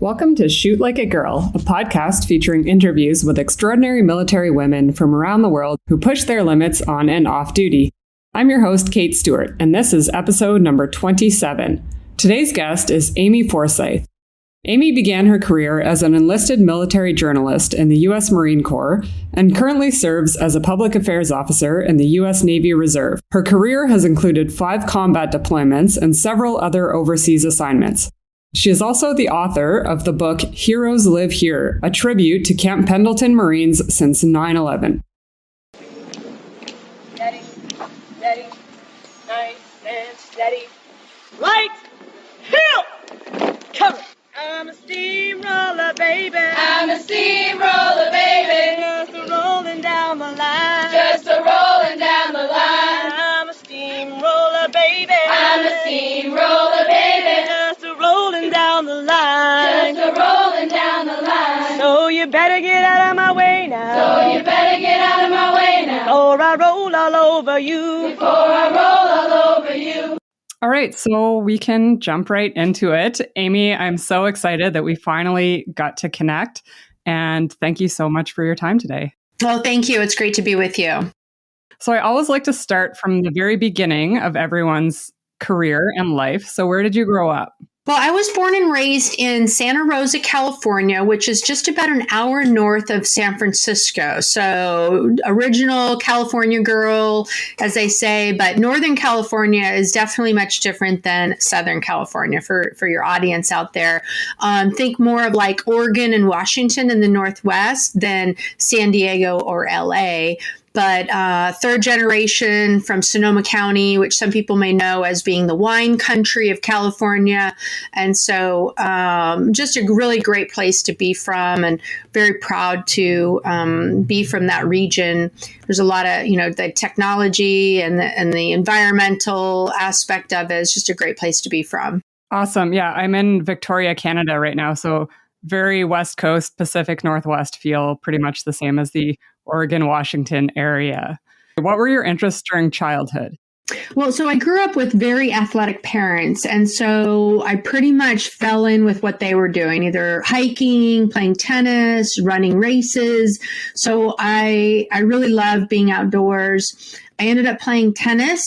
Welcome to Shoot Like a Girl, a podcast featuring interviews with extraordinary military women from around the world who push their limits on and off duty. I'm your host, Kate Stewart, and this is episode number 27. Today's guest is Amy Forsythe. Amy began her career as an enlisted military journalist in the U.S. Marine Corps and currently serves as a public affairs officer in the U.S. Navy Reserve. Her career has included 5 combat deployments and several other overseas assignments. She is also the author of the book Heroes Live Here, a tribute to Camp Pendleton Marines since 9/11. Steady, steady, nice and steady. Light, hill, cover. I'm a steamroller, baby. I'm a steamroller, baby. Just a rolling down the line. Just a rolling down the line. I'm a steamroller, baby. I'm a steamroller, baby. Just a rolling down the line. Just a rolling down the line. So you better get out of my way now. So you better get out of my way now. Before I roll all over you. Before I roll all over you. All right, so we can jump right into it. Amy, I'm so excited that we finally got to connect, and thank you so much for your time today. Oh, thank you. It's great to be with you. So I always like to start from the very beginning of everyone's career and life. So where did you grow up? Well, I was born and raised in Santa Rosa, California, which is just about an hour north of San Francisco. So original California girl, as they say, but Northern California is definitely much different than Southern California for your audience out there. Think more of like Oregon and Washington in the Northwest than San Diego or LA. But third generation from Sonoma County, which some people may know as being the wine country of California. And so just a really great place to be from, and very proud to be from that region. There's a lot of, the technology and the environmental aspect of it is just a great place to be from. Awesome. Yeah, I'm in Victoria, Canada right now. So very West Coast, Pacific Northwest feel pretty much the same as the Oregon, Washington area. What were your interests during childhood? Well, so I grew up with very athletic parents. And so I pretty much fell in with what they were doing, either hiking, playing tennis, running races. So I really loved being outdoors. I ended up playing tennis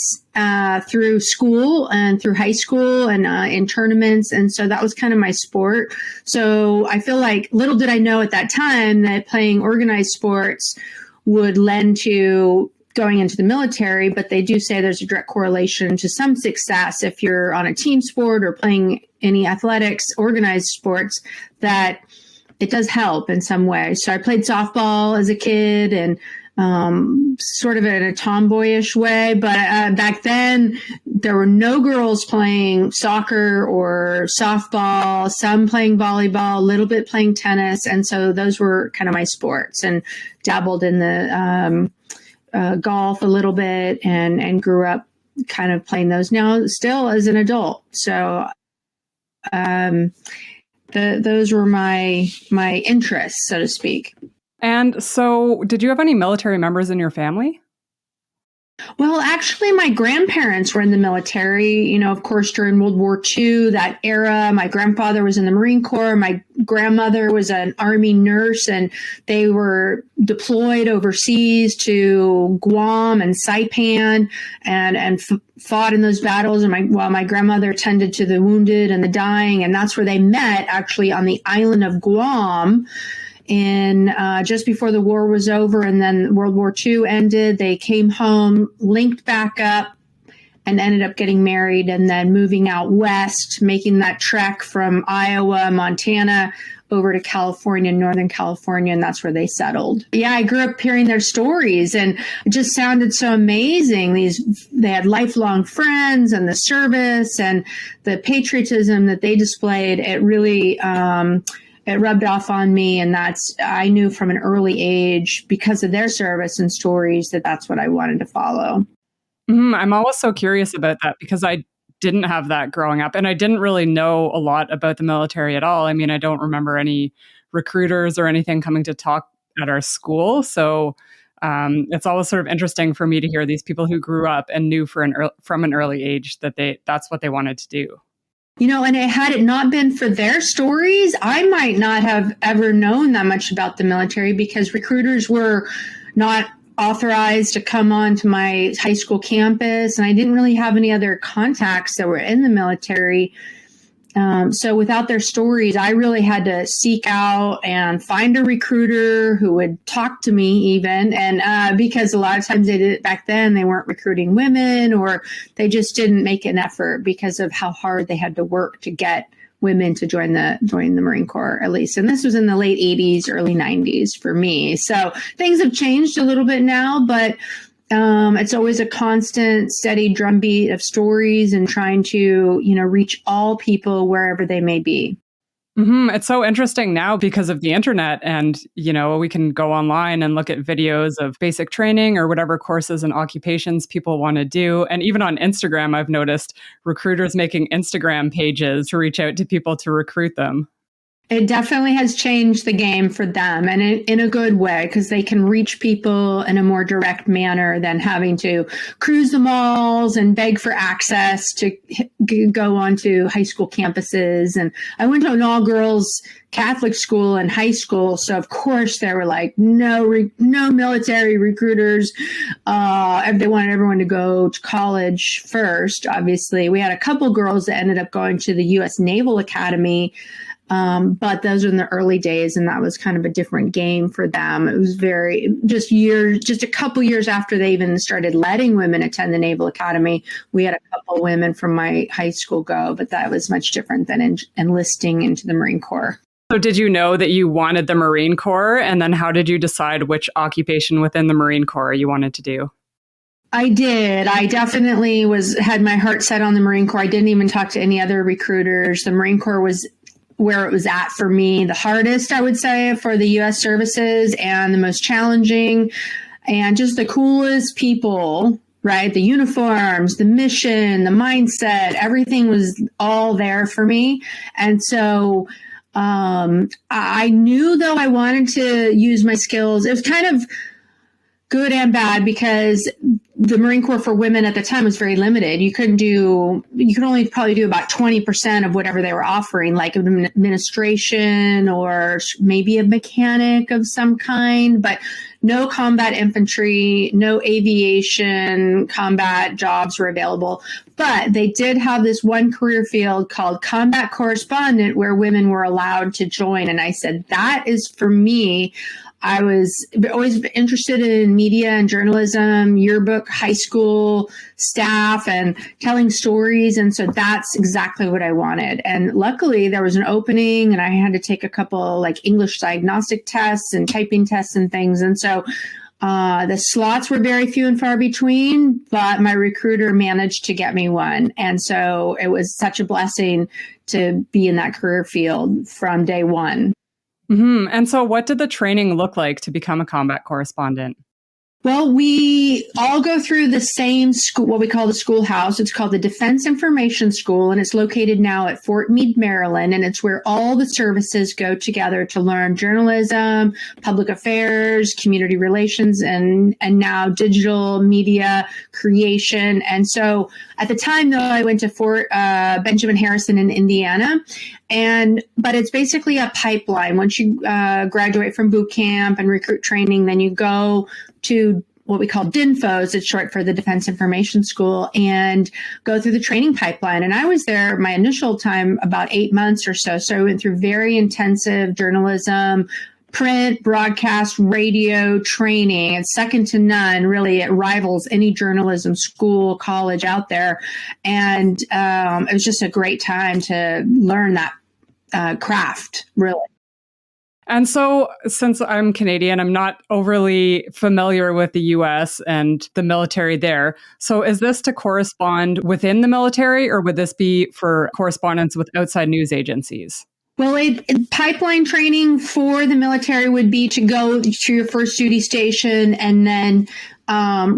through school and through high school and in tournaments. And so that was kind of my sport. So I feel like little did I know at that time that playing organized sports would lend to going into the military, but they do say there's a direct correlation to some success if you're on a team sport or playing any athletics, organized sports, that it does help in some way. So I played softball as a kid and sort of in a tomboyish way. But back then, there were no girls playing soccer or softball, some playing volleyball, a little bit playing tennis. And so those were kind of my sports, and dabbled in the golf a little bit and grew up kind of playing those now still as an adult. So those were my interests, so to speak. And so did you have any military members in your family? Well, actually, my grandparents were in the military, of course, during World War II, that era. My grandfather was in the Marine Corps. My grandmother was an Army nurse, and they were deployed overseas to Guam and Saipan and fought in those battles. And while my grandmother tended to the wounded and the dying, and that's where they met, actually, on the island of Guam. Just before the war was over, and then World War II ended, they came home, linked back up, and ended up getting married, and then moving out west, making that trek from Iowa, Montana, over to California, Northern California, and that's where they settled. Yeah, I grew up hearing their stories, and it just sounded so amazing. They had lifelong friends, and the service and the patriotism that they displayed. It really it rubbed off on me, and I knew from an early age, because of their service and stories, that's what I wanted to follow. I'm always so curious about that, because I didn't have that growing up, and I didn't really know a lot about the military at all. I mean, I don't remember any recruiters or anything coming to talk at our school. So it's always sort of interesting for me to hear these people who grew up and knew from an early age that that's what they wanted to do. And had it not been for their stories, I might not have ever known that much about the military, because recruiters were not authorized to come onto my high school campus, and I didn't really have any other contacts that were in the military. So without their stories, I really had to seek out and find a recruiter who would talk to me even. And because a lot of times they did it back then, they weren't recruiting women, or they just didn't make an effort because of how hard they had to work to get women to join the Marine Corps, at least. And this was in the late 80s, early 90s for me. So things have changed a little bit now, but it's always a constant, steady drumbeat of stories and trying to, reach all people wherever they may be. Mm-hmm. It's so interesting now because of the internet, and, we can go online and look at videos of basic training or whatever courses and occupations people want to do. And even on Instagram, I've noticed recruiters making Instagram pages to reach out to people to recruit them. It definitely has changed the game for them, and in a good way, because they can reach people in a more direct manner than having to cruise the malls and beg for access to go onto high school campuses. And I went to an all-girls Catholic school in high school, so of course there were like no military recruiters. They wanted everyone to go to college first. Obviously, we had a couple girls that ended up going to the U.S. Naval Academy. But those were in the early days, and that was kind of a different game for them. It was just a couple years after they even started letting women attend the Naval Academy, we had a couple women from my high school go, but that was much different than enlisting into the Marine Corps. So did you know that you wanted the Marine Corps? And then how did you decide which occupation within the Marine Corps you wanted to do? I did. I definitely had my heart set on the Marine Corps. I didn't even talk to any other recruiters. The Marine Corps was where it was at for me, the hardest, I would say, for the U.S. services, and the most challenging, and just the coolest people, right? The uniforms, the mission, the mindset, everything was all there for me. And so I knew, though, I wanted to use my skills. It was kind of good and bad, because the Marine Corps for women at the time was very limited. You could only probably do about 20% of whatever they were offering, like an administration or maybe a mechanic of some kind, but no combat infantry, no aviation combat jobs were available. But they did have this one career field called combat correspondent, where women were allowed to join. And I said, that is for me. I was always interested in media and journalism, yearbook, high school staff, and telling stories. And so that's exactly what I wanted. And luckily there was an opening, and I had to take a couple like English diagnostic tests and typing tests and things. And so the slots were very few and far between, but my recruiter managed to get me one. And so it was such a blessing to be in that career field from day one. Mm-hmm. And so what did the training look like to become a combat correspondent? Well, we all go through the same school, what we call the schoolhouse. It's called the Defense Information School, and it's located now at Fort Meade, Maryland. And it's where all the services go together to learn journalism, public affairs, community relations, and now digital media creation. And so at the time, though, I went to Fort Benjamin Harrison in Indiana. But it's basically a pipeline. Once you graduate from boot camp and recruit training, then you go to what we call DINFOs, it's short for the Defense Information School, and go through the training pipeline. And I was there my initial time about 8 months or so. So I went through very intensive journalism, print, broadcast, radio training. It's second to none. Really, it rivals any journalism school, college out there. And it was just a great time to learn that craft, really. And so, since I'm Canadian, I'm not overly familiar with the US and the military there. So is this to correspond within the military, or would this be for correspondence with outside news agencies? Well, pipeline training for the military would be to go to your first duty station and then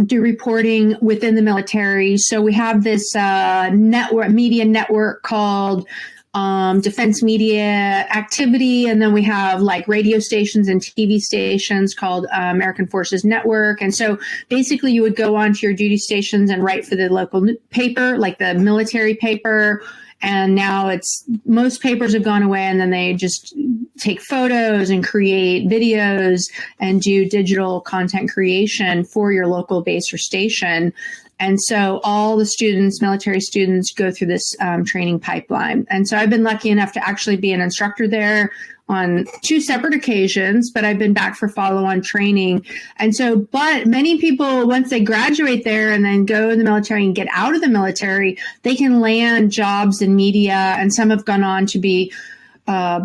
do reporting within the military. So we have this media network called Defense Media Activity. And then we have like radio stations and TV stations called American Forces Network. And so basically you would go onto your duty stations and write for the local paper, like the military paper. And now most papers have gone away, and then they just take photos and create videos and do digital content creation for your local base or station. And so all the students, military students, go through this training pipeline. And so I've been lucky enough to actually be an instructor there on 2 separate occasions, but I've been back for follow-on training. And so, but many people, once they graduate there and then go in the military and get out of the military, they can land jobs in media, and some have gone on to be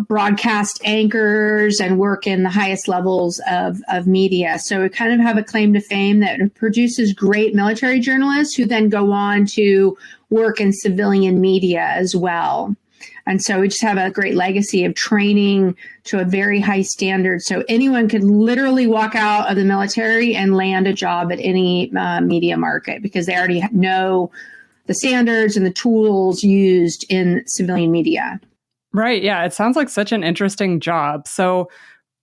broadcast anchors and work in the highest levels of media. So we kind of have a claim to fame that produces great military journalists who then go on to work in civilian media as well. And so we just have a great legacy of training to a very high standard. So anyone could literally walk out of the military and land a job at any media market because they already know the standards and the tools used in civilian media. Right. Yeah. It sounds like such an interesting job. So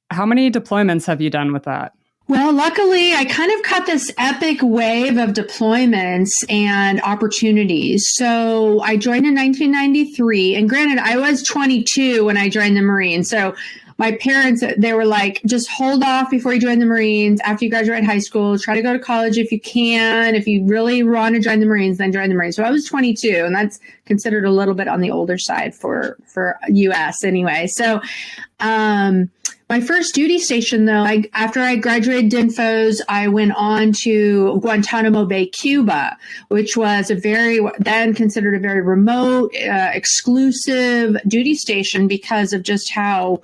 how many deployments have you done with that? Well, luckily, I kind of caught this epic wave of deployments and opportunities. So I joined in 1993. And granted, I was 22 when I joined the Marines. So my parents, they were like, just hold off before you join the Marines. After you graduate high school, try to go to college if you can. If you really want to join the Marines, then join the Marines. So I was 22, and that's considered a little bit on the older side for U.S. anyway. So, my first duty station, though, after I graduated DINFOS, I went on to Guantanamo Bay, Cuba, which was then considered a very remote, exclusive duty station because of just how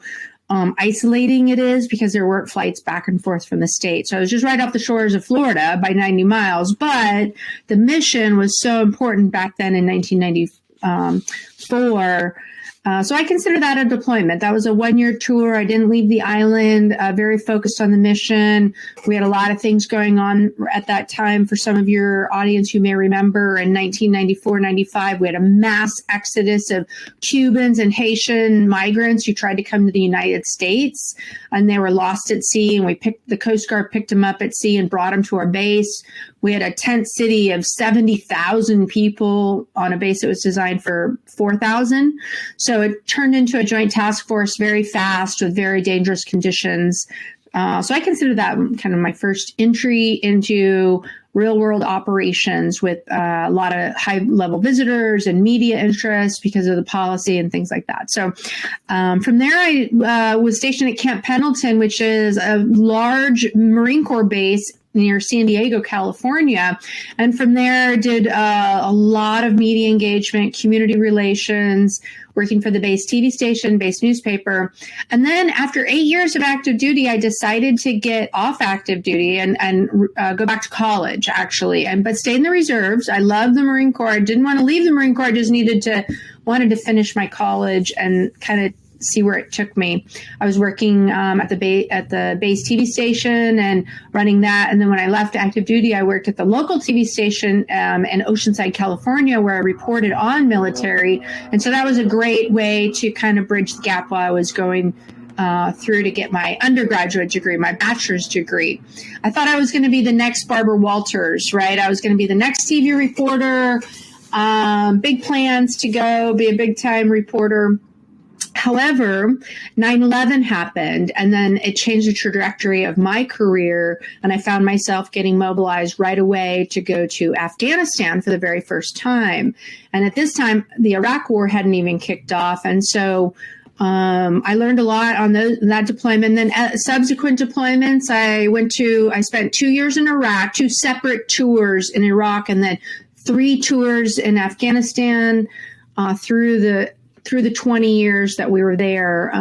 isolating it is, because there weren't flights back and forth from the state. So I was just right off the shores of Florida by 90 miles. But the mission was so important back then in 1994. So I consider that a deployment. That was a 1-year tour. I didn't leave the island, very focused on the mission. We had a lot of things going on at that time. For some of your audience, you may remember in 1994-95, we had a mass exodus of Cubans and Haitian migrants who tried to come to the United States, and they were lost at sea. And the Coast Guard picked them up at sea and brought them to our base. We had a tent city of 70,000 people on a base that was designed for 4,000. So it turned into a joint task force very fast with very dangerous conditions. So I consider that kind of my first entry into real world operations with a lot of high level visitors and media interest because of the policy and things like that. So from there, I was stationed at Camp Pendleton, which is a large Marine Corps base near San Diego, California. And from there, did a lot of media engagement, community relations, working for the base TV station, base newspaper. And then after 8 years of active duty, I decided to get off active duty and go back to college, actually, but stay in the reserves. I love the Marine Corps. I didn't want to leave the Marine Corps. I just wanted to finish my college and kind of see where it took me. I was working at the base TV station and running that. And then when I left active duty, I worked at the local TV station in Oceanside, California, where I reported on military. And so that was a great way to kind of bridge the gap while I was going through to get my undergraduate degree, my bachelor's degree. I thought I was going to be the next Barbara Walters, right? I was going to be the next TV reporter, big plans to go be a big time reporter. However, 9/11 happened, and then it changed the trajectory of my career, and I found myself getting mobilized right away to go to Afghanistan for the very first time. And at this time, the Iraq War hadn't even kicked off, and so I learned a lot on that deployment. And then subsequent deployments, I spent 2 years in Iraq, 2 separate tours in Iraq, and then 3 tours in Afghanistan through the 20 years that we were there,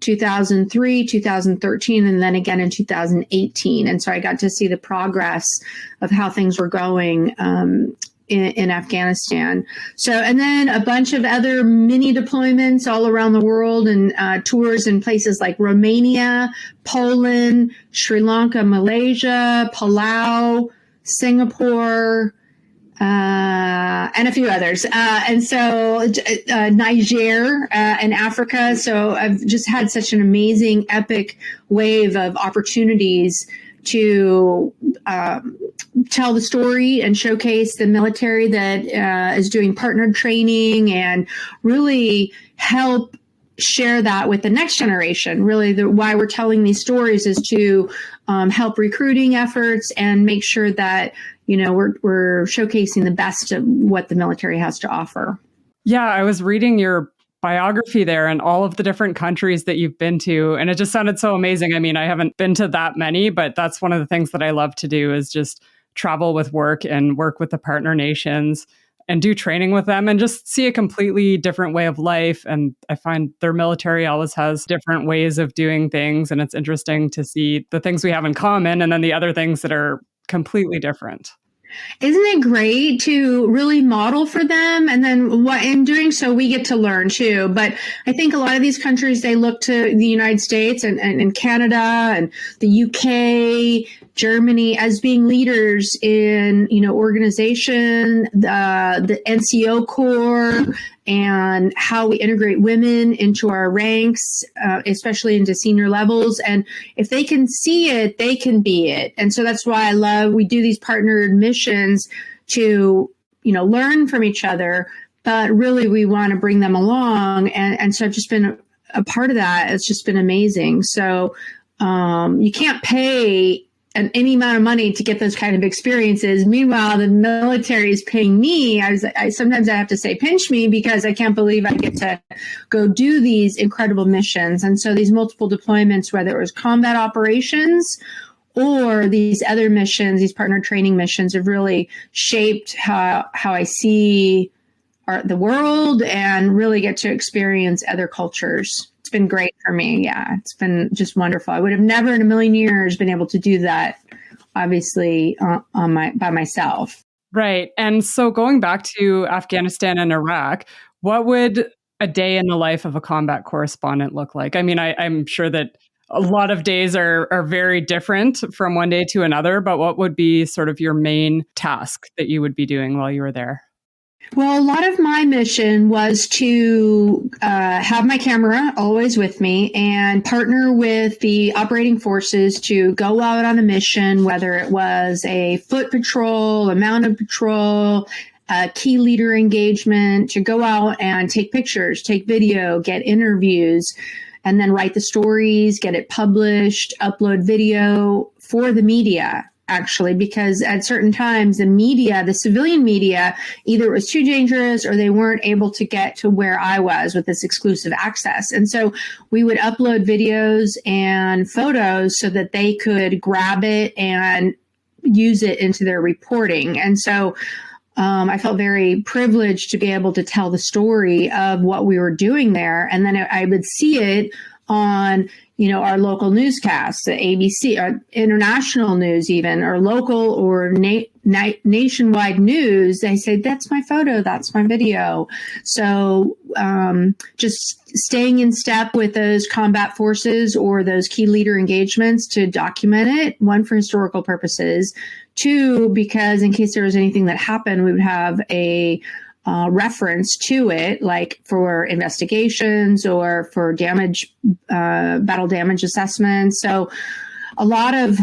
2003, 2013, and then again in 2018. And so I got to see the progress of how things were going in Afghanistan. So, and then a bunch of other mini deployments all around the world and tours in places like Romania, Poland, Sri Lanka, Malaysia, Palau, Singapore, and a few others. And so Niger and Africa. So I've just had such an amazing, epic wave of opportunities to tell the story and showcase the military that is doing partnered training and really help share that with the next generation. Really, why we're telling these stories is to help recruiting efforts and make sure that, we're showcasing the best of what the military has to offer. Yeah, I was reading your biography there and all of the different countries that you've been to, and it just sounded so amazing. I mean, I haven't been to that many, but that's one of the things that I love to do is just travel with work and work with the partner nations and do training with them and just see a completely different way of life. And I find their military always has different ways of doing things. And it's interesting to see the things we have in common and then the other things that are completely different. Isn't it great to really model for them? And then in doing so, we get to learn too. But I think a lot of these countries, they look to the United States and Canada and the UK, Germany as being leaders in, organization, the NCO Corps, and how we integrate women into our ranks, especially into senior levels. And if they can see it, they can be it. And so that's why we do these partnered missions to, learn from each other, but really we want to bring them along. And so I've just been a part of that. It's just been amazing. So you can't pay any amount of money to get those kind of experiences. Meanwhile, the military is paying me. Sometimes I have to say, pinch me, because I can't believe I get to go do these incredible missions. And so these multiple deployments, whether it was combat operations or these other missions, these partner training missions, have really shaped how I see the world and really get to experience other cultures. It's been great for me. Yeah, it's been just wonderful. I would have never in a million years been able to do that, obviously, by myself. Right. And so going back to Afghanistan and Iraq, what would a day in the life of a combat correspondent look like? I mean, I'm sure that a lot of days are very different from one day to another, but what would be sort of your main task that you would be doing while you were there? Well, a lot of my mission was to have my camera always with me and partner with the operating forces to go out on a mission, whether it was a foot patrol, a mounted patrol, a key leader engagement, to go out and take pictures, take video, get interviews, and then write the stories, get it published, upload video for the media. Actually, because at certain times, the civilian media, either it was too dangerous or they weren't able to get to where I was with this exclusive access. And so we would upload videos and photos so that they could grab it and use it into their reporting. And so I felt very privileged to be able to tell the story of what we were doing there. And then I would see it on our local newscasts, the ABC, or international news even, or local or nationwide news. They say, that's my photo, that's my video. So just staying in step with those combat forces or those key leader engagements to document it, one, for historical purposes, two, because in case there was anything that happened, we would have a reference to it, like for investigations or for battle damage assessments. So a lot of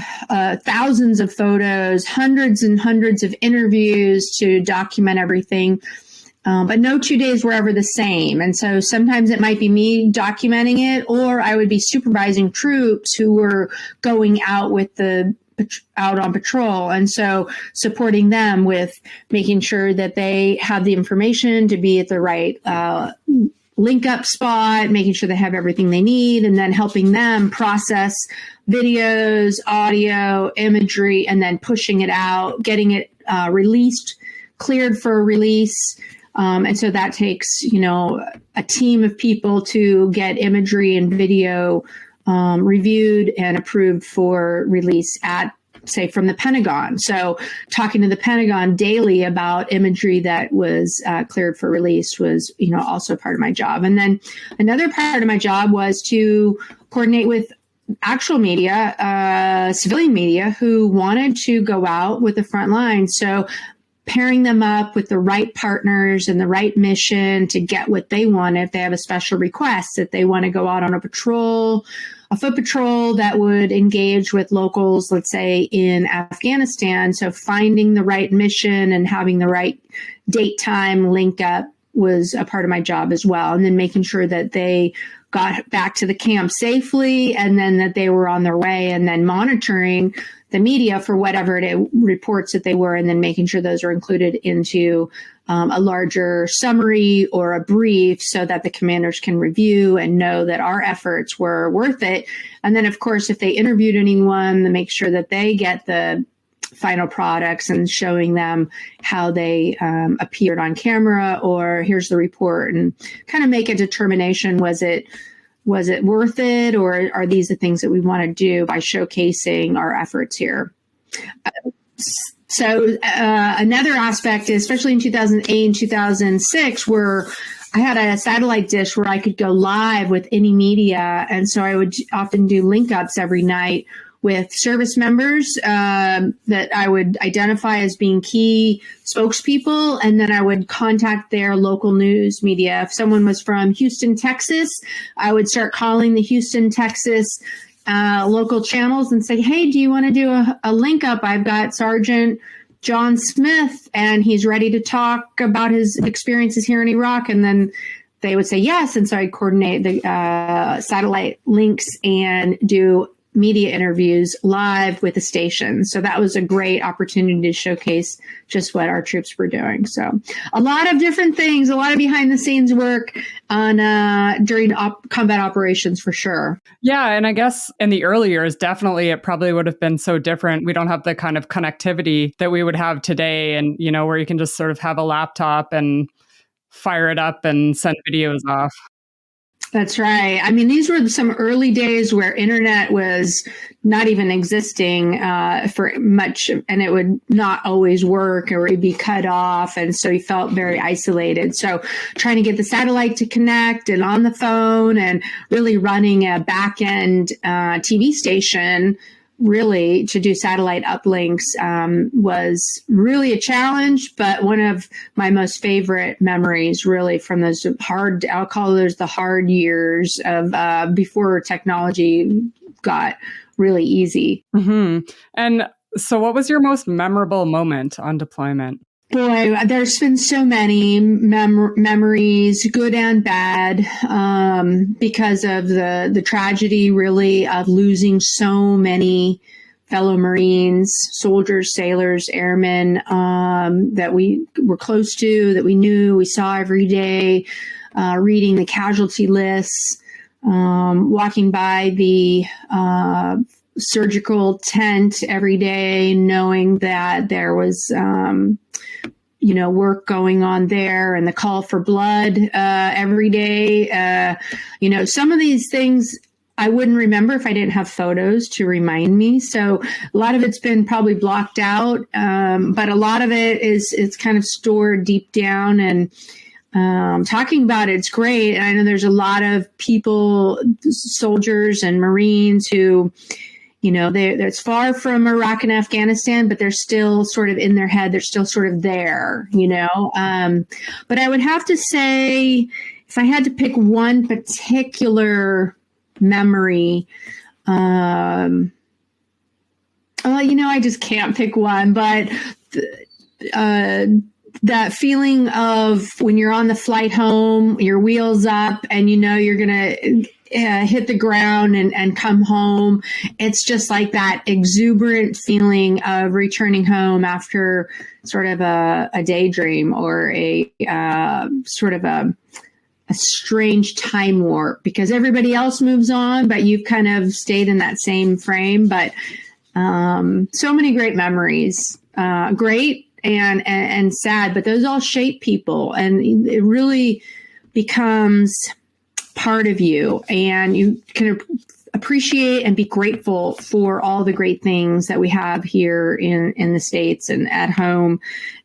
thousands of photos, hundreds and hundreds of interviews to document everything. But no 2 days were ever the same. And so sometimes it might be me documenting it, or I would be supervising troops who were going out out on patrol. And so supporting them with making sure that they have the information to be at the right link up spot, making sure they have everything they need, and then helping them process videos, audio, imagery, and then pushing it out, getting it released, cleared for release. And so that takes, a team of people to get imagery and video reviewed and approved for release at, say, from the Pentagon. So talking to the Pentagon daily about imagery that was cleared for release was, also part of my job. And then another part of my job was to coordinate with actual media, civilian media, who wanted to go out with the front line. So pairing them up with the right partners and the right mission to get what they want. If they have a special request, if they want to go out on a foot patrol that would engage with locals, let's say in Afghanistan. So finding the right mission and having the right date time link up was a part of my job as well. And then making sure that they got back to the camp safely and then that they were on their way, and then monitoring the media for whatever reports that they were, and then making sure those are included into a larger summary or a brief so that the commanders can review and know that our efforts were worth it. And then, of course, if they interviewed anyone, to make sure that they get the final products and showing them how they appeared on camera, or here's the report, and kind of make a determination. Was it worth it, or are these the things that we want to do by showcasing our efforts here? So another aspect is, especially in 2008 and 2006, where I had a satellite dish where I could go live with any media. And so I would often do link ups every night with service members that I would identify as being key spokespeople. And then I would contact their local news media. If someone was from Houston, Texas, I would start calling the Houston, Texas local channels and say, hey, do you want to do a link up? I've got Sergeant John Smith, and he's ready to talk about his experiences here in Iraq. And then they would say yes. And so I'd coordinate the satellite links and do media interviews live with the station. So that was a great opportunity to showcase just what our troops were doing. So a lot of different things, a lot of behind the scenes work on during combat operations for sure. Yeah. And I guess in the early years, definitely it probably would have been so different. We don't have the kind of connectivity that we would have today, and, you know, where you can just sort of have a laptop and fire it up and send videos off. That's right. I mean, these were some early days where internet was not even existing for much, and it would not always work, or it'd be cut off. And so you felt very isolated. So trying to get the satellite to connect and on the phone, and really running a back end TV station really to do satellite uplinks was really a challenge, but one of my most favorite memories really from those hard, I'll call those the hard years of before technology got really easy. Mm-hmm. And so what was your most memorable moment on deployment? Boy, there's been so many memories, good and bad, because of the tragedy, really, of losing so many fellow Marines, soldiers, sailors, airmen, that we were close to, that we knew, we saw every day, reading the casualty lists, walking by the surgical tent every day, knowing that there was work going on there, and the call for blood every day. Some of these things I wouldn't remember if I didn't have photos to remind me. So a lot of it's been probably blocked out, but a lot of it it's kind of stored deep down, and talking about it's great. And I know there's a lot of people, soldiers and Marines who, it's far from Iraq and Afghanistan, but they're still sort of in their head. They're still sort of there, But I would have to say, if I had to pick one particular memory, I just can't pick one, but that feeling of when you're on the flight home, your wheels up, and you're going to hit the ground and come home. It's just like that exuberant feeling of returning home after sort of a daydream, or a sort of a strange time warp, because everybody else moves on, but you've kind of stayed in that same frame. But so many great memories, great and sad, but those all shape people, and it really becomes part of you, and you can appreciate and be grateful for all the great things that we have here in the States and at home.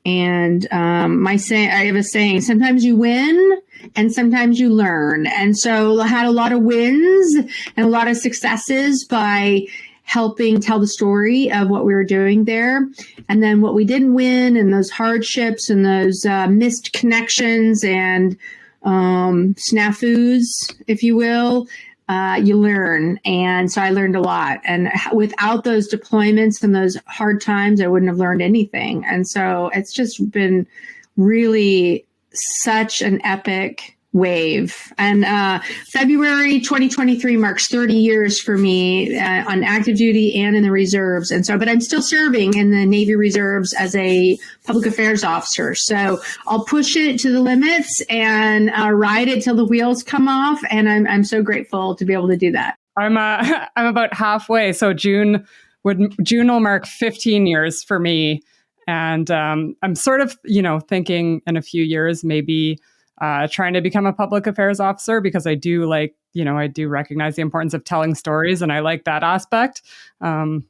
And I have a saying, sometimes you win and sometimes you learn. And so I had a lot of wins and a lot of successes by helping tell the story of what we were doing there. And then what we didn't win and those hardships and those missed connections and snafus, if you will, you learn. And so I learned a lot. And without those deployments and those hard times, I wouldn't have learned anything. And so it's just been really such an epic wave. And February 2023 marks 30 years for me on active duty and in the reserves. And so, but I'm still serving in the Navy Reserves as a public affairs officer. So I'll push it to the limits and ride it till the wheels come off. And I'm so grateful to be able to do that. I'm about halfway. So June will mark 15 years for me. And I'm sort of, thinking in a few years, maybe trying to become a public affairs officer, because I do I do recognize the importance of telling stories, and I like that aspect. But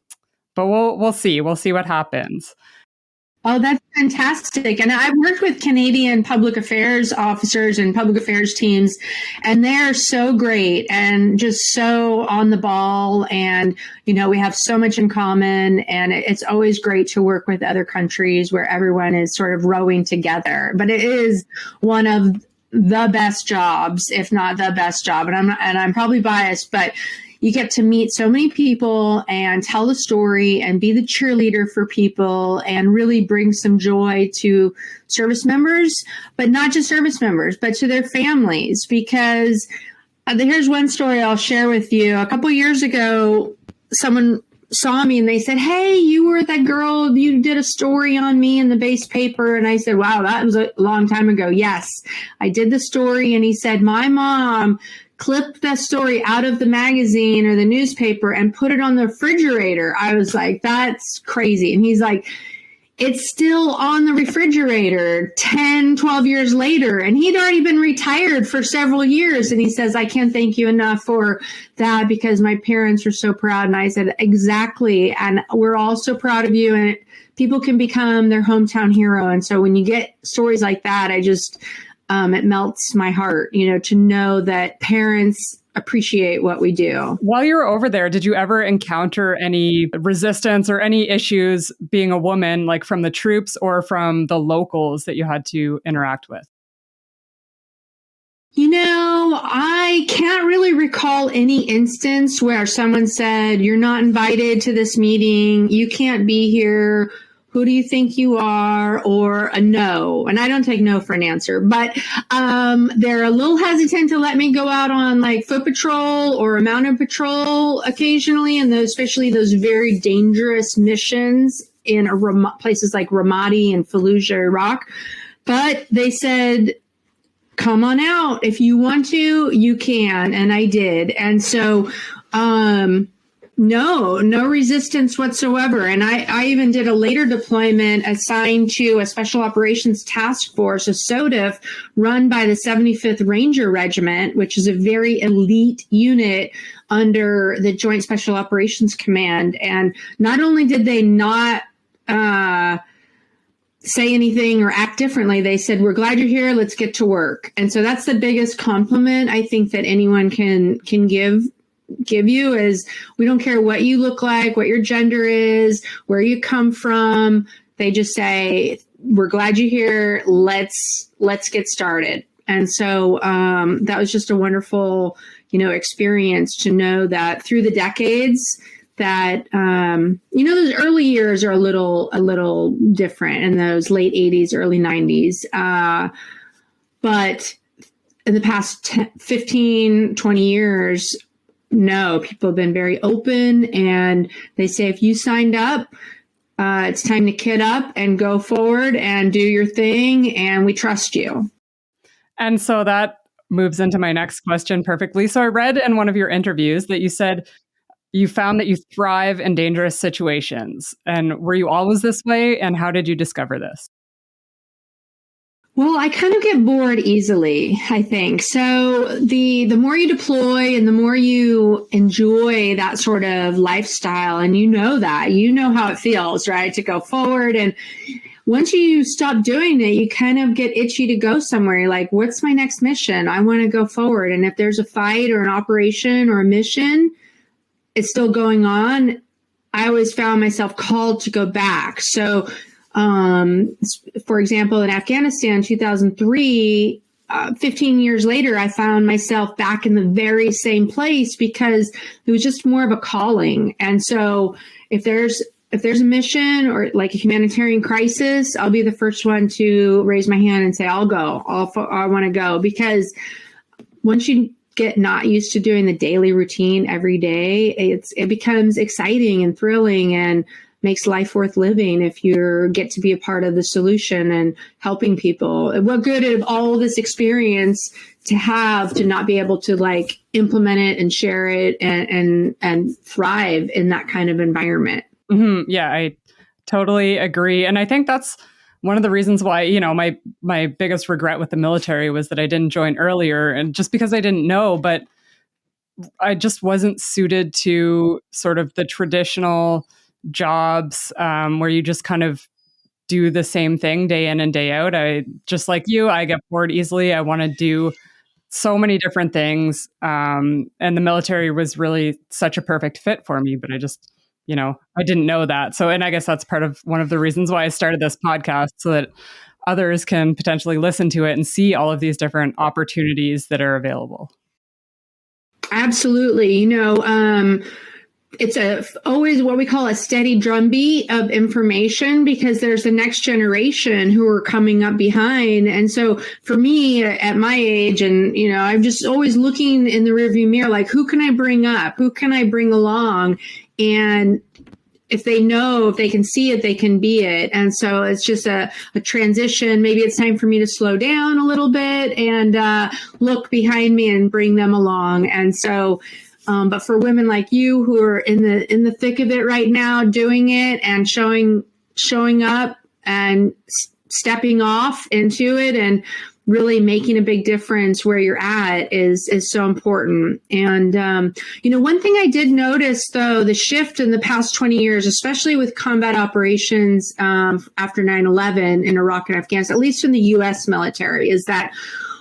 we'll see. We'll see what happens. Oh, that's fantastic. And I've worked with Canadian public affairs officers and public affairs teams, and they're so great and just so on the ball. And, we have so much in common, and it's always great to work with other countries where everyone is sort of rowing together. But it is one of the best jobs, if not the best job. And I'm probably biased, but you get to meet so many people and tell the story and be the cheerleader for people and really bring some joy to service members, but not just service members, but to their families. Because here's one story I'll share with you. A couple years ago, someone saw me and they said, "Hey, you were that girl, you did a story on me in the base paper." And I said, "Wow, that was a long time ago." "Yes, I did the story." And he said, "My mom clipped that story out of the magazine or the newspaper and put it on the refrigerator." I was like, "That's crazy." And he's like, "It's still on the refrigerator 10, 12 years later." And he'd already been retired for several years. And he says, "I can't thank you enough for that because my parents were so proud." And I said, "Exactly. And we're all so proud of you. And people can become their hometown hero." And so when you get stories like that, it melts my heart, to know that parents appreciate what we do. While you were over there, did you ever encounter any resistance or any issues being a woman, like from the troops or from the locals that you had to interact with? I can't really recall any instance where someone said, "You're not invited to this meeting. You can't be here. Who do you think you are?" or a no. And I don't take no for an answer, but they're a little hesitant to let me go out on like foot patrol or a mounted patrol occasionally, and especially those very dangerous missions in places like Ramadi and Fallujah, Iraq. But they said, "Come on out. If you want to, you can." And I did. And so, no resistance whatsoever. And I even did a later deployment assigned to a Special Operations Task Force, a SOTF, run by the 75th Ranger Regiment, which is a very elite unit under the Joint Special Operations Command. And not only did they not say anything or act differently, they said, "We're glad you're here. Let's get to work." And so that's the biggest compliment I think that anyone can give you is, we don't care what you look like, what your gender is, where you come from. They just say, "We're glad you're here. Let's get started." And so that was just a wonderful, experience to know that through the decades that, those early years are a little different, in those late 80s, early 90s. But in the past 15, 20 years, no, people have been very open, and they say, if you signed up, it's time to kid up and go forward and do your thing, and we trust you. And so that moves into my next question perfectly. So I read in one of your interviews that you said you found that you thrive in dangerous situations. And were you always this way? And how did you discover this? Well, I kind of get bored easily, I think. So the more you deploy and the more you enjoy that sort of lifestyle, and you know how it feels, right, to go forward. And once you stop doing it, you kind of get itchy to go somewhere. You're like, what's my next mission? I want to go forward. And if there's a fight or an operation or a mission, it's still going on, I always found myself called to go back. So, for example, in Afghanistan, 2003, 15 years later, I found myself back in the very same place because it was just more of a calling. And so if there's a mission or like a humanitarian crisis, I'll be the first one to raise my hand and say, I'll go. I want to go. Because once you get not used to doing the daily routine every day, it becomes exciting and thrilling and makes life worth living if you get to be a part of the solution and helping people. What good of all this experience to have to not be able to like implement it and share it and thrive in that kind of environment? Mm-hmm. Yeah, I totally agree. And I think that's one of the reasons why, you know, my biggest regret with the military was that I didn't join earlier, and just because I didn't know, but I just wasn't suited to sort of the traditional jobs where you just kind of do the same thing day in and day out. I just like you, I get bored easily. I want to do so many different things. And the military was really such a perfect fit for me, but I just, you know, I didn't know that. So, and I guess that's part of one of the reasons why I started this podcast, so that others can potentially listen to it and see all of these different opportunities that are available. Absolutely. You know, it's always what we call a steady drumbeat of information, because there's the next generation who are coming up behind. And so for me at my age, and, you know, I'm just always looking in the rearview mirror, like, who can I bring up? Who can I bring along? And if they know, if they can see it, they can be it. And so it's just a transition. Maybe it's time for me to slow down a little bit and look behind me and bring them along. And so but for women like you who are in the thick of it right now, doing it and showing up and stepping off into it and really making a big difference where you're at is so important. And, you know, one thing I did notice, though, the shift in the past 20 years, especially with combat operations after 9/11 in Iraq and Afghanistan, at least in the U.S. military, is that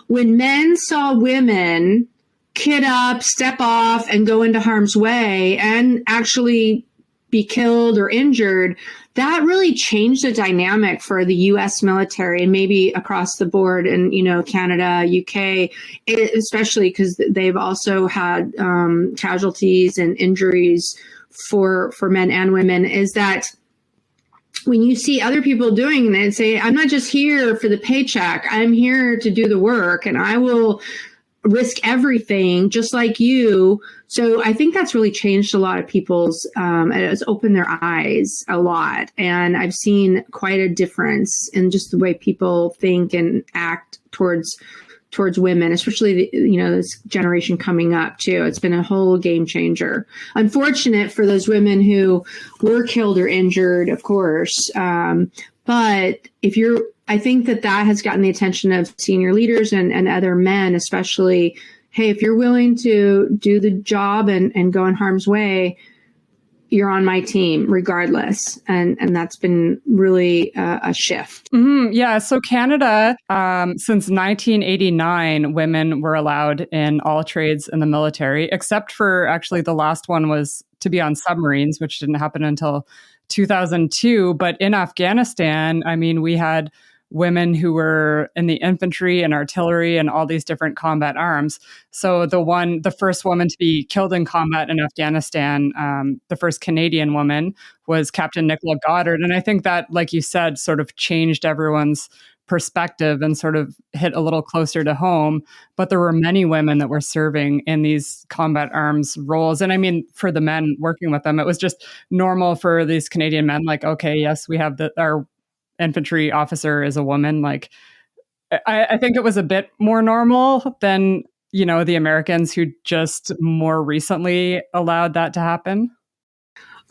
when men saw women kit up, step off, and go into harm's way and actually be killed or injured, that really changed the dynamic for the U.S. military and maybe across the board in, you know, Canada, UK, especially because they've also had casualties and injuries for men and women, is that when you see other people doing it and say, I'm not just here for the paycheck, I'm here to do the work, and I will risk everything just like you. So I think that's really changed a lot of people's, it's opened their eyes a lot. And I've seen quite a difference in just the way people think and act towards women, especially, this generation coming up too. It's been a whole game changer. Unfortunate for those women who were killed or injured, of course. But I think that has gotten the attention of senior leaders and other men, especially. Hey, if you're willing to do the job and go in harm's way, you're on my team regardless. And that's been really a shift. Mm-hmm. Yeah. So Canada, since 1989, women were allowed in all trades in the military, except for actually the last one was to be on submarines, which didn't happen until 2002. But in Afghanistan, I mean, we had women who were in the infantry and artillery and all these different combat arms. So the first woman to be killed in combat in Afghanistan, the first Canadian woman, was Captain Nicola Goddard. And I think that, like you said, sort of changed everyone's perspective and sort of hit a little closer to home. But there were many women that were serving in these combat arms roles. And I mean, for the men working with them, it was just normal for these Canadian men, like, okay, yes, we have our infantry officer is a woman. Like, I think it was a bit more normal than, the Americans who just more recently allowed that to happen.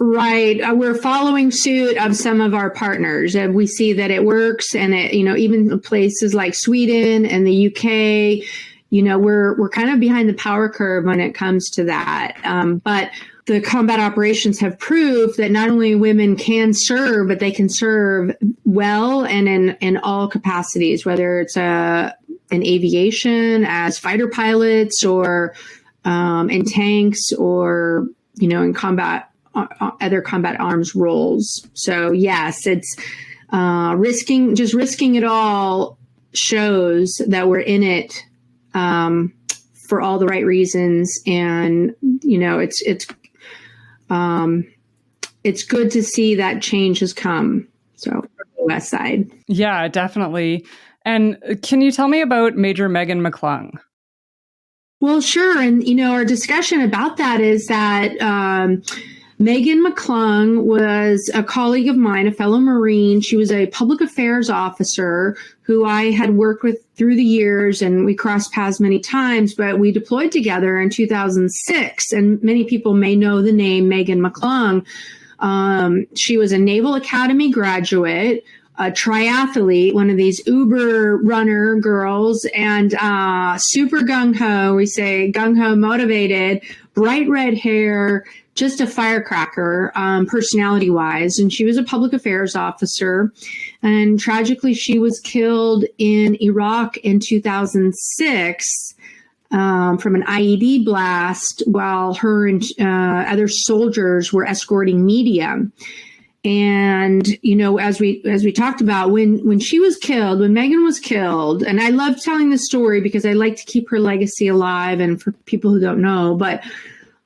Right. We're following suit of some of our partners, and we see that it works. And even places like Sweden and the UK, we're kind of behind the power curve when it comes to that. But the combat operations have proved that not only women can serve, but they can serve well and in all capacities, whether it's in aviation as fighter pilots or in tanks or, in combat other combat arms roles. So yes, it's risking it all shows that we're in it for all the right reasons, and it's good to see that change has come. So from the West Side. Yeah, definitely. And can you tell me about Major Megan McClung? Well, sure. And, our discussion about that is that Megan McClung was a colleague of mine, a fellow Marine. She was a public affairs officer who I had worked with through the years, and we crossed paths many times, but we deployed together in 2006. And many people may know the name Megan McClung. She was a Naval Academy graduate, a triathlete, one of these uber runner girls, and super gung-ho. We say gung-ho motivated, bright red hair, just a firecracker, personality-wise. And she was a public affairs officer. And tragically, she was killed in Iraq in 2006 from an IED blast while her and other soldiers were escorting media. And, as we talked about, when she was killed, when Megan was killed, and I love telling this story because I like to keep her legacy alive, and for people who don't know, but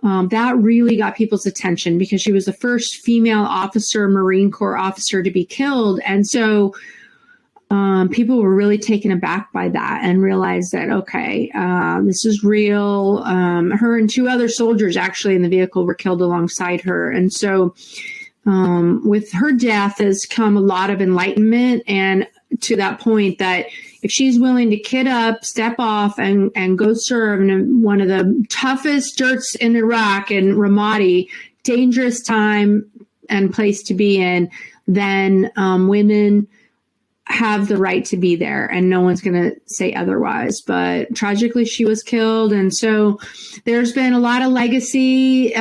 that really got people's attention because she was the first female officer, Marine Corps officer, to be killed. And so people were really taken aback by that and realized that, okay, this is real. Her and two other soldiers actually in the vehicle were killed alongside her. And so with her death has come a lot of enlightenment, and to that point that if she's willing to kid up, step off, and go serve in one of the toughest dirts in Iraq, in Ramadi, dangerous time and place to be in, then women have the right to be there, and no one's going to say otherwise. But tragically, she was killed, and so there's been a lot of legacy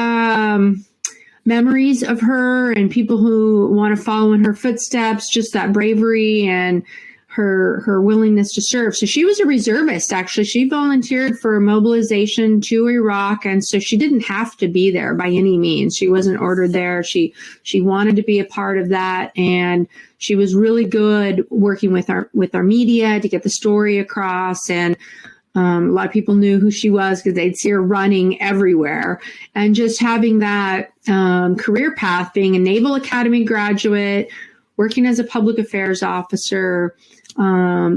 memories of her and people who want to follow in her footsteps, just that bravery and her willingness to serve. So she was a reservist, actually. She volunteered for mobilization to Iraq, and so she didn't have to be there by any means. She wasn't ordered there. She wanted to be a part of that, and she was really good working with our media to get the story across. And a lot of people knew who she was because they'd see her running everywhere. And just having that career path, being a Naval Academy graduate, working as a public affairs officer,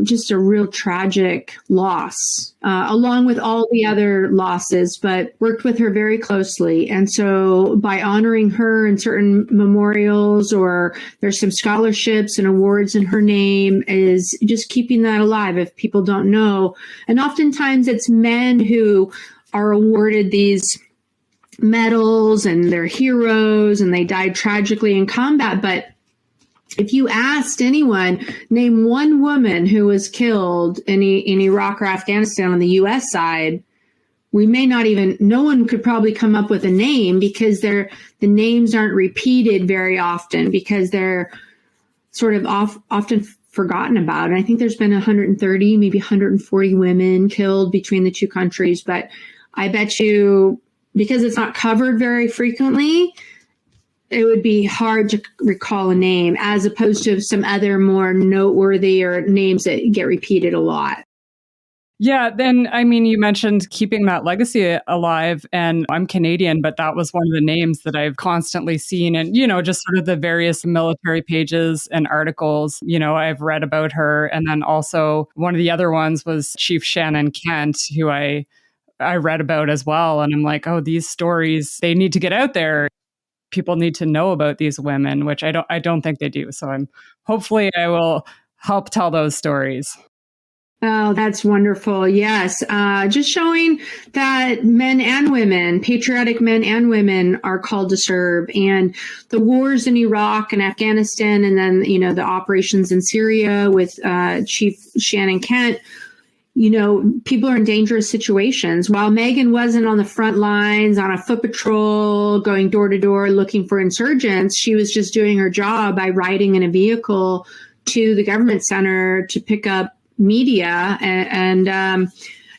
just a real tragic loss, along with all the other losses, but worked with her very closely. And so by honoring her in certain memorials, or there's some scholarships and awards in her name, is just keeping that alive if people don't know. And oftentimes it's men who are awarded these medals and they're heroes and they died tragically in combat. But if you asked anyone, name one woman who was killed in Iraq or Afghanistan on the U.S. side, no one could probably come up with a name, because the names aren't repeated very often, because they're sort of often forgotten about. And I think there's been 130, maybe 140 women killed between the two countries. But I bet you, because it's not covered very frequently, it would be hard to recall a name, as opposed to some other more noteworthy or names that get repeated a lot. Yeah, then, I mean, you mentioned keeping that legacy alive, and I'm Canadian, but that was one of the names that I've constantly seen, and, just sort of the various military pages and articles, I've read about her. And then also one of the other ones was Chief Shannon Kent, who I read about as well. And I'm like, oh, these stories, they need to get out there. People need to know about these women, which I don't think they do. So hopefully I will help tell those stories. Oh, that's wonderful. Yes. Just showing that men and women, patriotic men and women, are called to serve. And the wars in Iraq and Afghanistan, and then, the operations in Syria with Chief Shannon Kent, people are in dangerous situations. While Megan wasn't on the front lines on a foot patrol, going door to door looking for insurgents, she was just doing her job by riding in a vehicle to the government center to pick up media and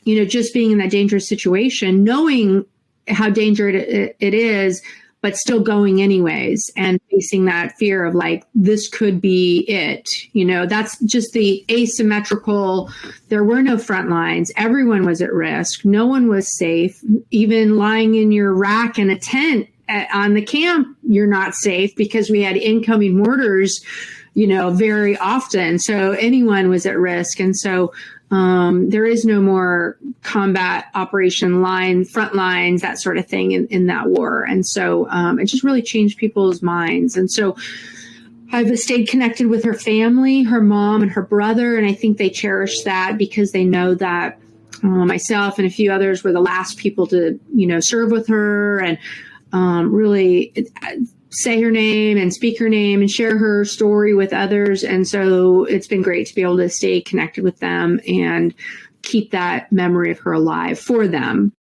just being in that dangerous situation, knowing how dangerous it is, but still going anyways and facing that fear of like, this could be it. That's just the asymmetrical. There were no front lines. Everyone was at risk. No one was safe. Even lying in your rack in a tent on the camp, you're not safe because we had incoming mortars, very often. So anyone was at risk. And so there is no more combat operation line, front lines, that sort of thing in that war. And so it just really changed people's minds. And so I've stayed connected with her family, her mom and her brother. And I think they cherish that because they know that myself and a few others were the last people to, serve with her and really say her name and speak her name and share her story with others. And so it's been great to be able to stay connected with them and keep that memory of her alive for them.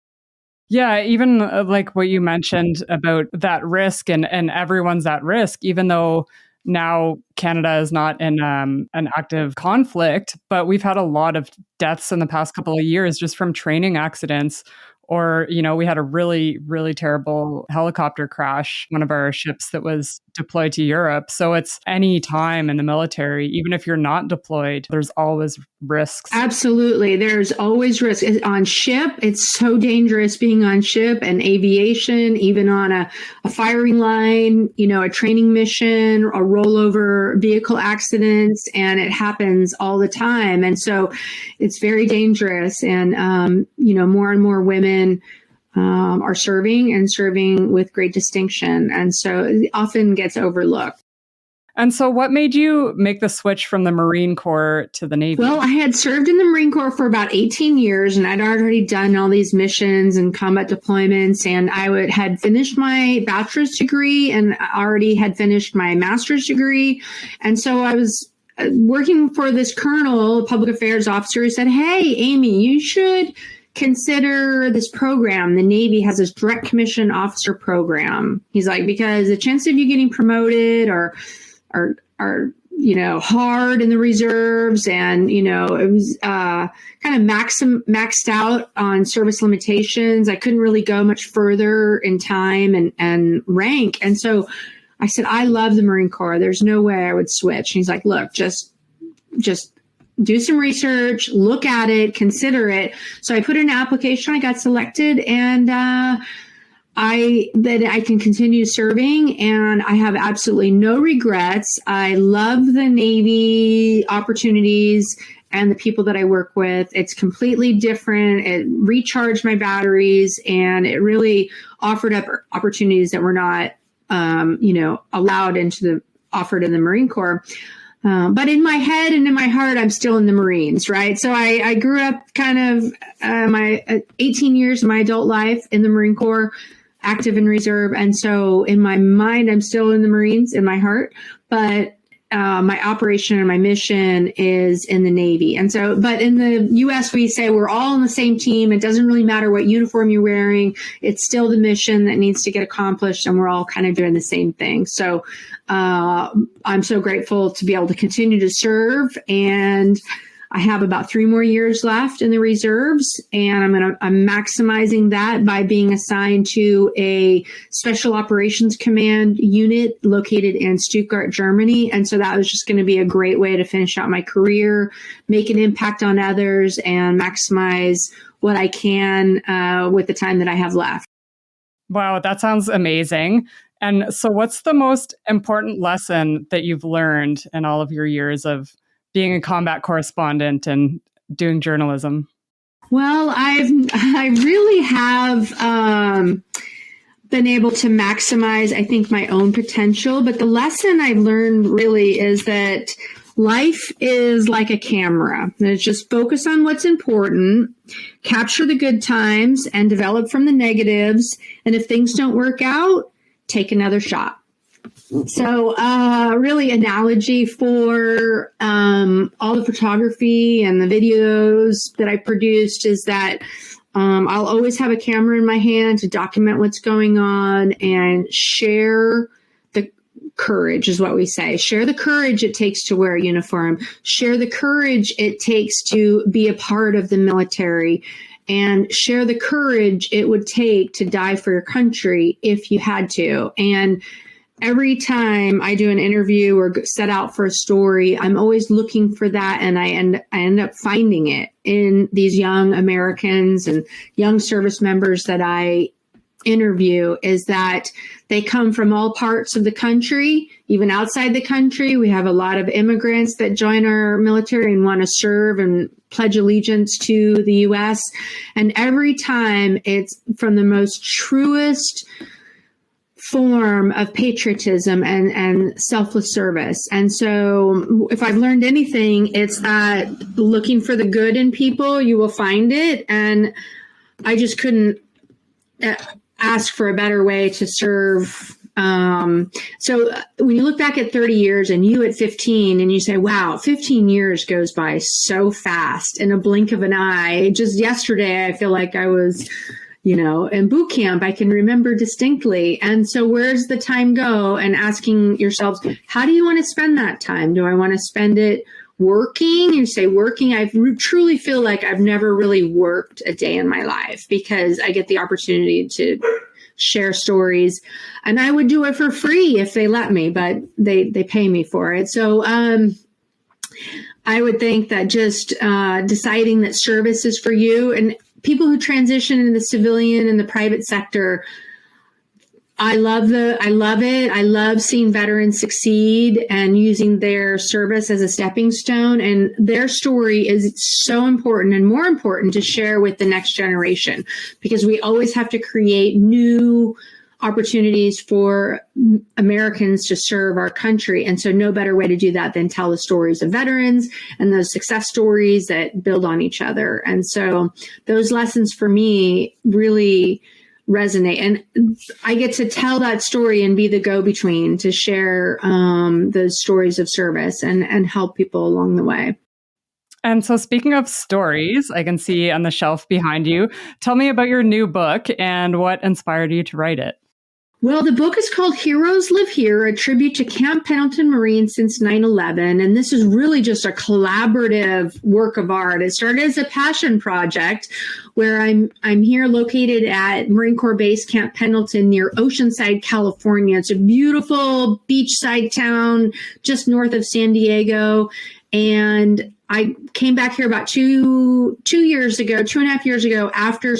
Yeah, even like what you mentioned about that risk and everyone's at risk, even though now Canada is not in an active conflict, but we've had a lot of deaths in the past couple of years just from training accidents. Or, we had a really, really terrible helicopter crash, one of our ships that was deployed to Europe. So it's any time in the military, even if you're not deployed, there's always risks. Absolutely. There's always risk. On ship, it's so dangerous being on ship and aviation, even on a firing line, a training mission, a rollover vehicle accidents, and it happens all the time. And so it's very dangerous. And, more and more women are serving with great distinction. And so it often gets overlooked. And so what made you make the switch from the Marine Corps to the Navy? Well, I had served in the Marine Corps for about 18 years, and I'd already done all these missions and combat deployments, and I had finished my bachelor's degree and already had finished my master's degree. And so I was working for this colonel, public affairs officer, who said, "Hey, Amy, you should consider this program. The Navy has this direct commission officer program." He's like, because the chance of you getting promoted are hard in the reserves, and it was kind of maxed out on service limitations. I couldn't really go much further in time and rank. And so I said, I love the Marine Corps. There's no way I would switch. And he's like, look, just do some research, look at it, consider it. So I put in an application, I got selected, and I can continue serving, and I have absolutely no regrets. I love the Navy opportunities and the people that I work with. It's completely different. It recharged my batteries, and it really offered up opportunities that were not, offered in the Marine Corps. But in my head and in my heart, I'm still in the Marines, right? So I grew up kind of my 18 years of my adult life in the Marine Corps, active in reserve. And so in my mind, I'm still in the Marines in my heart, but my operation and my mission is in the Navy. And so, but in the U.S., we say we're all on the same team. It doesn't really matter what uniform you're wearing. It's still the mission that needs to get accomplished, and we're all kind of doing the same thing. So I'm so grateful to be able to continue to serve, and I have about 3 more years left in the reserves, and I'm maximizing that by being assigned to a special operations command unit located in Stuttgart, Germany. And so that was just going to be a great way to finish out my career, make an impact on others, and maximize what I can with the time that I have left. Wow, that sounds amazing. And so what's the most important lesson that you've learned in all of your years of being a combat correspondent and doing journalism? Well, I really have been able to maximize, I think, my own potential. But the lesson I've learned really is that life is like a camera. It's just focus on what's important, capture the good times, and develop from the negatives. And if things don't work out, take another shot. So really analogy for all the photography and the videos that I produced is that I'll always have a camera in my hand to document what's going on and share the courage is what we say. Share the courage it takes to wear a uniform. Share the courage it takes to be a part of the military. and share the courage it would take to die for your country if you had to. And every time I do an interview or set out for a story, I'm always looking for that. And I end up finding it in these young Americans and young service members that I interview, is that they come from all parts of the country, even outside the country. We have a lot of immigrants that join our military and want to serve and pledge allegiance to the U.S. And every time it's from the most truest form of patriotism and selfless service. And so if I've learned anything, it's that looking for the good in people, you will find it. And I just couldn't ask for a better way to serve. So when you look back at 30 years and you at 15 and you say, wow, 15 years goes by so fast in a blink of an eye. Just yesterday, I feel like I was, in boot camp. I can remember distinctly. And so where's the time go? And asking yourselves, how do you want to spend that time? Do I want to spend it working? You say working. I truly feel like I've never really worked a day in my life because I get the opportunity to share stories, and I would do it for free if they let me, but they pay me for it. So I would think that just deciding that service is for you, and people who transition into the civilian and the private sector, I love it. I love seeing veterans succeed and using their service as a stepping stone. And their story is so important and more important to share with the next generation, because we always have to create new opportunities for Americans to serve our country. And so no better way to do that than tell the stories of veterans and those success stories that build on each other. And so those lessons for me really resonate. And I get to tell that story and be the go-between to share those stories of service and help people along the way. And so speaking of stories, I can see on the shelf behind you, tell me about your new book and what inspired you to write it. Well, the book is called Heroes Live Here, a tribute to Camp Pendleton Marines since 9/11. And this is really just a collaborative work of art. It started as a passion project where I'm here located at Marine Corps Base Camp Pendleton near Oceanside, California. It's a beautiful beachside town just north of San Diego. And I came back here about 2.5 years ago after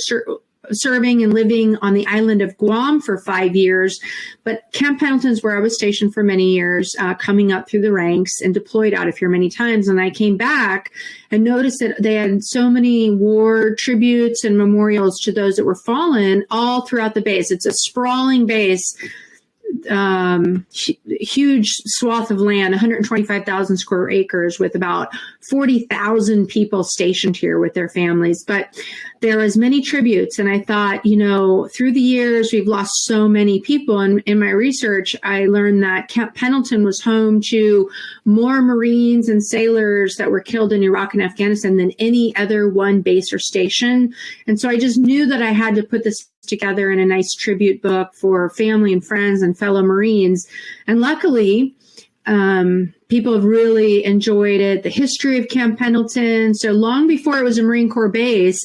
serving and living on the island of Guam for 5 years. But Camp Pendleton is where I was stationed for many years, coming up through the ranks and deployed out of here many times. And I came back and noticed that they had so many war tributes and memorials to those that were fallen all throughout the base. It's a sprawling base, huge swath of land, 125,000 square acres with about 40,000 people stationed here with their families. But there was many tributes. And I thought, through the years, we've lost so many people. And in my research, I learned that Camp Pendleton was home to more Marines and sailors that were killed in Iraq and Afghanistan than any other one base or sation. And so I just knew that I had to put this together in a nice tribute book for family and friends and fellow Marines. And luckily, people have really enjoyed it. The history of Camp Pendleton. So long before it was a Marine Corps base,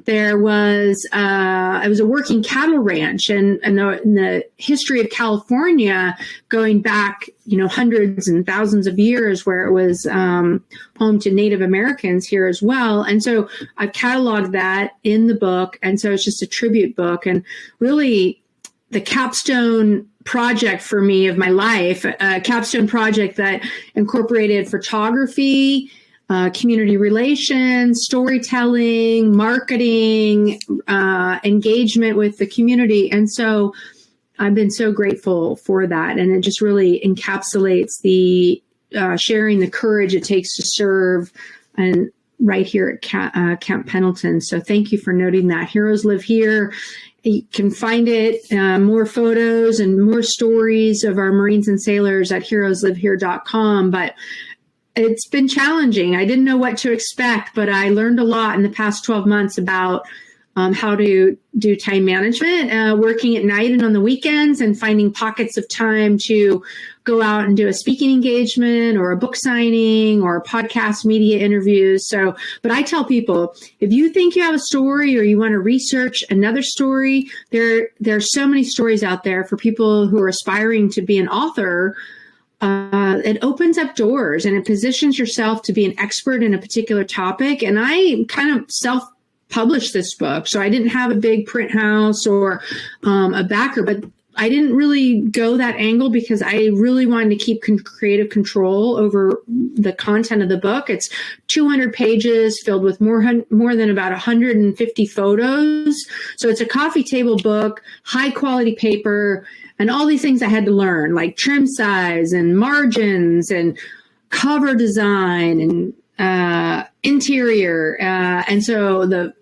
there was it was a working cattle ranch, and the history of California going back, hundreds and thousands of years, where it was home to Native Americans here as well. And so I've cataloged that in the book, and so it's just a tribute book, and really the capstone project for me of my life, a capstone project that incorporated photography, community relations, storytelling, marketing, engagement with the community. And so I've been so grateful for that. And it just really encapsulates the sharing the courage it takes to serve, and right here at Camp Pendleton. So thank you for noting that. Heroes Live Here. You can find it, more photos and more stories of our Marines and sailors at heroeslivehere.com. But it's been challenging. I didn't know what to expect, but I learned a lot in the past 12 months about how to do time management, working at night and on the weekends, and finding pockets of time to go out and do a speaking engagement or a book signing or a podcast media interviews. So, but I tell people, if you think you have a story or you want to research another story, there's so many stories out there for people who are aspiring to be an author. It opens up doors and it positions yourself to be an expert in a particular topic. And I kind of self-published this book, so I didn't have a big print house or a backer, but I didn't really go that angle because I really wanted to keep creative control over the content of the book. It's 200 pages filled with more than about 150 photos. So it's a coffee table book, high quality paper, and all these things I had to learn, like trim size and margins and cover design and interior. And so the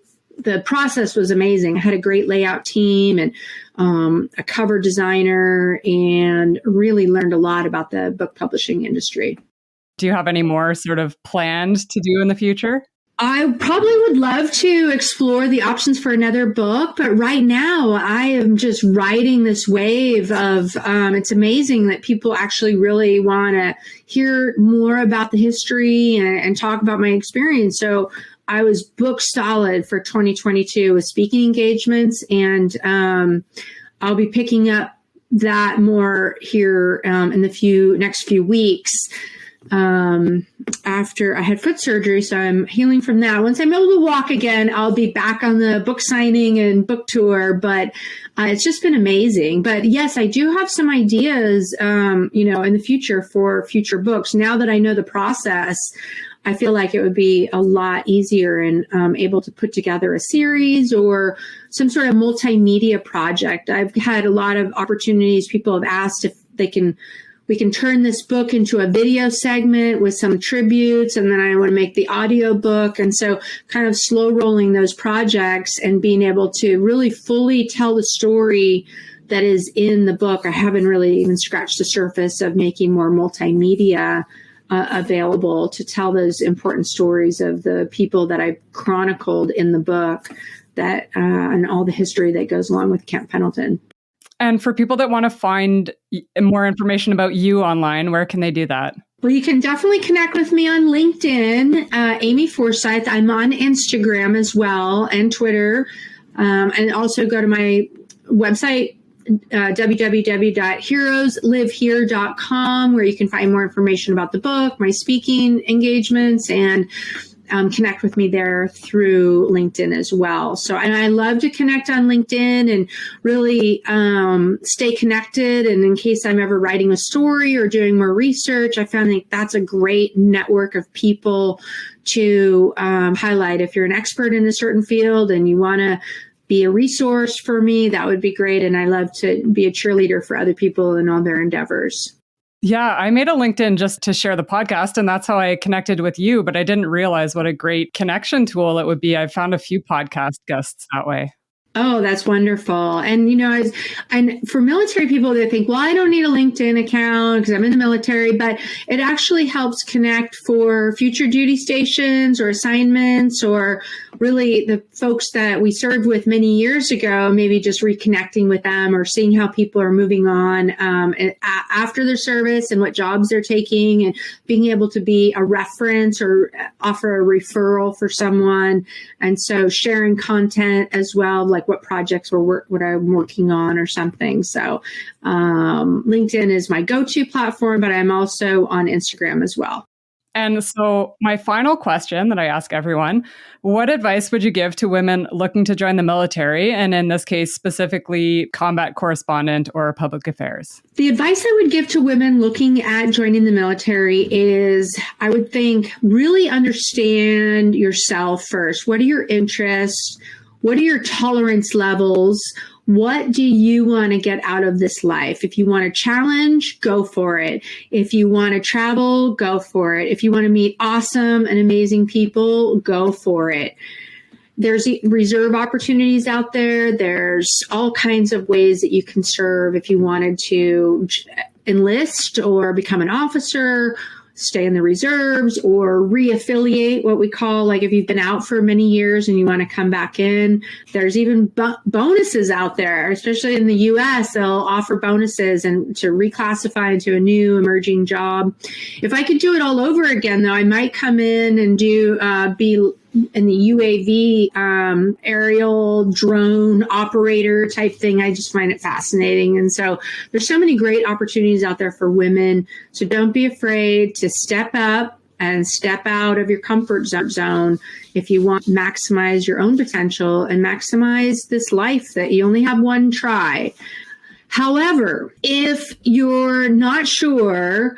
process was amazing. I had a great layout team and a cover designer, and really learned a lot about the book publishing industry. Do you have any more sort of planned to do in the future? I probably would love to explore the options for another book, but right now I am just riding this wave of, it's amazing that people actually really want to hear more about the history and talk about my experience. So I was booked solid for 2022 with speaking engagements, and I'll be picking up that more here in the next few weeks after I had foot surgery. So I'm healing from that. Once I'm able to walk again, I'll be back on the book signing and book tour, but it's just been amazing. But yes, I do have some ideas, in the future for future books. Now that I know the process, I feel like it would be a lot easier and able to put together a series or some sort of multimedia project. I've had a lot of opportunities. People have asked if we can turn this book into a video segment with some tributes, and then I want to make the audio book. And so kind of slow rolling those projects and being able to really fully tell the story that is in the book. I haven't really even scratched the surface of making more multimedia available to tell those important stories of the people that I chronicled in the book, that and all the history that goes along with Camp Pendleton. And for people that want to find more information about you online, where can they do that? Well, you can definitely connect with me on LinkedIn, Amy Forsythe. I'm on Instagram as well and Twitter, and also go to my website, www.heroeslivehere.com, where you can find more information about the book, my speaking engagements, and connect with me there through LinkedIn as well. So, and I love to connect on LinkedIn and really stay connected. And in case I'm ever writing a story or doing more research, I found that that's a great network of people to highlight. If you're an expert in a certain field and you want to be a resource for me, that would be great. And I love to be a cheerleader for other people in all their endeavors. Yeah, I made a LinkedIn just to share the podcast, and that's how I connected with you, but I didn't realize what a great connection tool it would be. I found a few podcast guests that way. Oh, that's wonderful. And, and for military people, they think, well, I don't need a LinkedIn account because I'm in the military, but it actually helps connect for future duty stations or assignments, or really the folks that we served with many years ago, maybe just reconnecting with them or seeing how people are moving on after their service and what jobs they're taking, and being able to be a reference or offer a referral for someone. And so sharing content as well, like what projects what I'm working on or something. So LinkedIn is my go-to platform, but I'm also on Instagram as well. And so my final question that I ask everyone, what advice would you give to women looking to join the military? And in this case, specifically combat correspondent or public affairs? The advice I would give to women looking at joining the military is, I would think, really understand yourself first. What are your interests? What are your tolerance levels? What do you want to get out of this life? If you want to challenge, go for it. If you want to travel, go for it. If you want to meet awesome and amazing people, go for it. There's reserve opportunities out there. There's all kinds of ways that you can serve if you wanted to enlist or become an officer. stay in the reserves or reaffiliate, what we call, like if you've been out for many years and you want to come back in. There's even bonuses out there, especially in the US. They'll offer bonuses and to reclassify into a new emerging job. If I could do it all over again, though, I might come in and be in the UAV aerial drone operator type thing. I just find it fascinating. And so there's so many great opportunities out there for women. So don't be afraid to step up and step out of your comfort zone if you want to maximize your own potential and maximize this life that you only have one try. However, if you're not sure,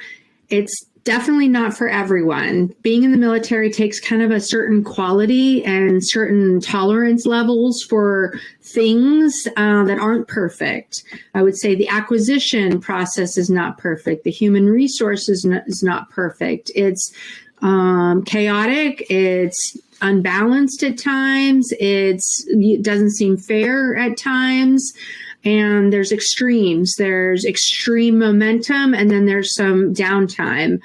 it's definitely not for everyone. Being in the military takes kind of a certain quality and certain tolerance levels for things that aren't perfect. I would say the acquisition process is not perfect. The human resources is not perfect. It's chaotic. It's unbalanced at times. It doesn't seem fair at times. And there's extremes. There's extreme momentum, and then there's some downtime.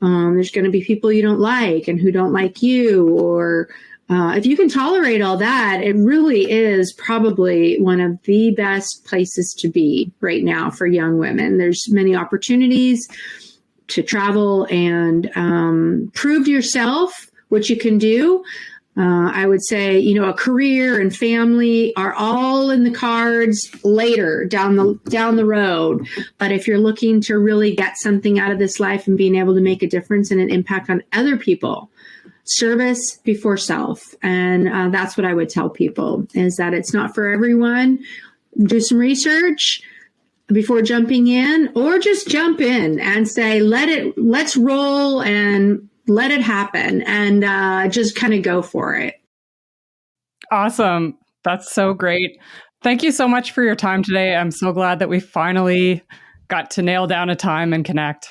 There's going to be people you don't like and who don't like you. Or if you can tolerate all that, it really is probably one of the best places to be right now for young women. There's many opportunities to travel and prove to yourself what you can do. I would say, a career and family are all in the cards later down the road. But if you're looking to really get something out of this life and being able to make a difference and an impact on other people, service before self. And that's what I would tell people, is that it's not for everyone. Do some research before jumping in, or just jump in and say, let's roll and let it happen, and just kind of go for it. Awesome. That's so great. Thank you so much for your time today. I'm so glad that we finally got to nail down a time and connect.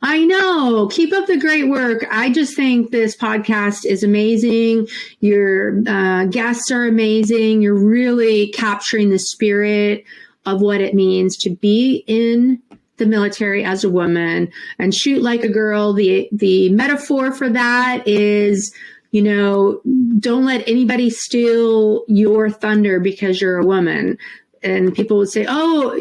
I know. Keep up the great work. I just think this podcast is amazing. Your guests are amazing. You're really capturing the spirit of what it means to be in the military as a woman and shoot like a girl. The metaphor for that is, don't let anybody steal your thunder because you're a woman. And people would say, oh,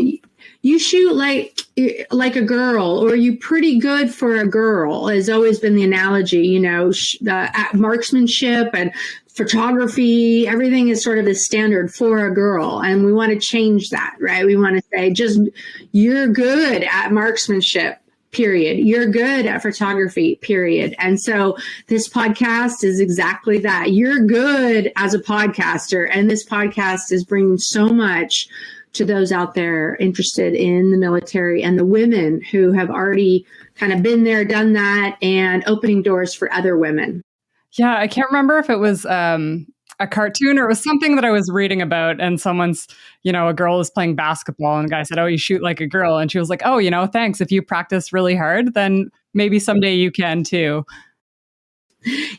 you shoot like a girl, or you pretty good for a girl, has always been the analogy. Marksmanship and photography, everything is sort of the standard for a girl. And we want to change that, right? We want to say, you're good at marksmanship, period. You're good at photography, period. And so this podcast is exactly that. You're good as a podcaster. And this podcast is bringing so much to those out there interested in the military and the women who have already kind of been there, done that, and opening doors for other women. Yeah, I can't remember if it was a cartoon or it was something that I was reading about, and someone's, a girl is playing basketball and the guy said, oh, you shoot like a girl. And she was like, oh, thanks. If you practice really hard, then maybe someday you can too.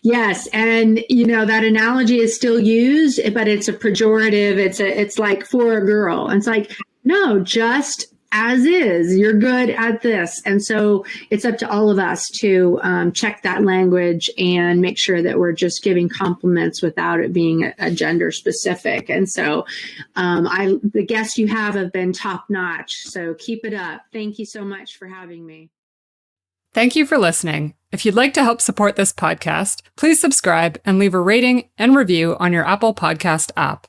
Yes. And, that analogy is still used, but it's a pejorative. It's like for a girl. And it's like, no, just as is, you're good at this. And so it's up to all of us to check that language and make sure that we're just giving compliments without it being a gender specific. And so the guests you have been top notch. So keep it up. Thank you so much for having me. Thank you for listening. If you'd like to help support this podcast, please subscribe and leave a rating and review on your Apple Podcast app.